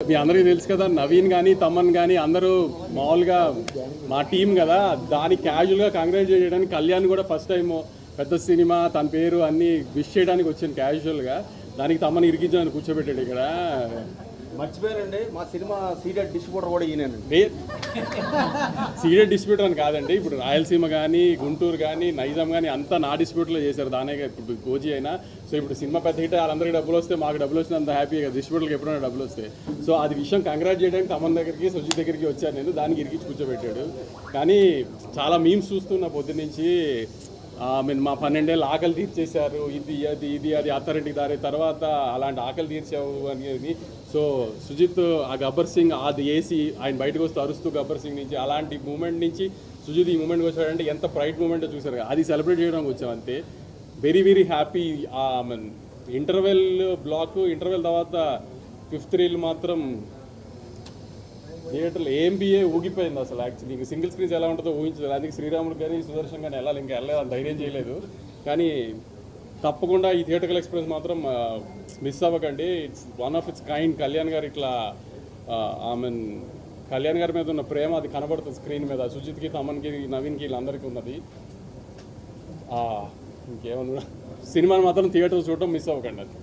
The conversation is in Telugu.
మీ అందరికీ తెలుసు కదా, నవీన్ కానీ తమన్ కానీ అందరూ మామూలుగా మా టీం కదా, దాన్ని క్యాజువల్గా కంగ్రాచులేట్ చేయడానికి కళ్యాణ్ కూడా ఫస్ట్ టైం పెద్ద సినిమా తన పేరు అన్నీ విష్ చేయడానికి వచ్చాను క్యాజువల్గా. దానికి తమన్ ఇరికించాలని కూర్చోబెట్టాడు ఇక్కడ. మర్చిపోయారండి, మా సినిమా సీడెడ్ డిస్ట్రిబ్యూటర్ కూడా ఈయనండి. సీడెడ్ డిస్ట్రిబ్యూటర్ అని కాదండి, ఇప్పుడు రాయలసీమ కానీ గుంటూరు కానీ నైజాం కానీ అంతా నా డిస్ట్రిబ్యూటర్లో చేశారు. దానే ఇప్పుడు గోజీ అయినా. సో ఇప్పుడు సినిమా పెద్ద హిట్, వాళ్ళందరికీ డబ్బులు వస్తే మాకు డబ్బులు వచ్చిన అంత హ్యాపీగా డిస్ట్రిబ్యూటర్కి ఎప్పుడైనా డబ్బులు వస్తాయి. సో అది విషయం కంగ్రాట్ చేయడానికి తమన్ దగ్గరికి సుజిత్ దగ్గరికి వచ్చాను నేను. దానికి ఇరికించి కూర్చోబెట్టాడు. కానీ చాలా మీమ్స్ చూస్తున్నా పొద్దున్న నుంచి. మా 12 ఏళ్ళు ఆకలి తీర్చేశారు, ఇది అది అత్తారింటికి దారి తర్వాత అలాంటి ఆకలి తీర్చావు అని. సో సుజిత్ ఆ గబ్బర్ సింగ్ అది వేసి ఆయన బయటకు వస్తూ అరుస్తూ గబ్బర్ సింగ్ నుంచి అలాంటి మూమెంట్ నుంచి సుజిత్ ఈ మూమెంట్కి వచ్చాడంటే ఎంత ప్రైడ్ మూమెంట్ చూసారు. అది సెలబ్రేట్ చేయడానికి వచ్చాం అంతే. Very very happy. Interval block, interval తర్వాత 5th రీల్ మాత్రం థియేటర్లో ఏంబిఏ ఊగిపోయింది అసలు. యాక్చువల్లీ ఇంక సింగిల్ స్క్రీన్స్ ఎలా ఉంటుందో ఊహించలేదు. అందుకే శ్రీరాముడు కానీ సుదర్శన్ కానీ వెళ్ళాలి, ఇంకా వెళ్ళలేదు, అంత ధైర్యం చేయలేదు. కానీ తప్పకుండా ఈ థియేటర్కల్ ఎక్స్పీరియన్స్ మాత్రం మిస్ అవ్వకండి. It's one of it's kind. Kalyan గారు ఇట్లా కళ్యాణ్ గారి మీద ఉన్న ప్రేమ అది కనబడుతుంది స్క్రీన్ మీద. సుజిత్కి, తమన్కి, నవీన్కి వీళ్ళందరికీ ఉన్నది. ఇంకేమన్నా సినిమాని మాత్రం థియేటర్ చూడటం మిస్ అవ్వకండి. అది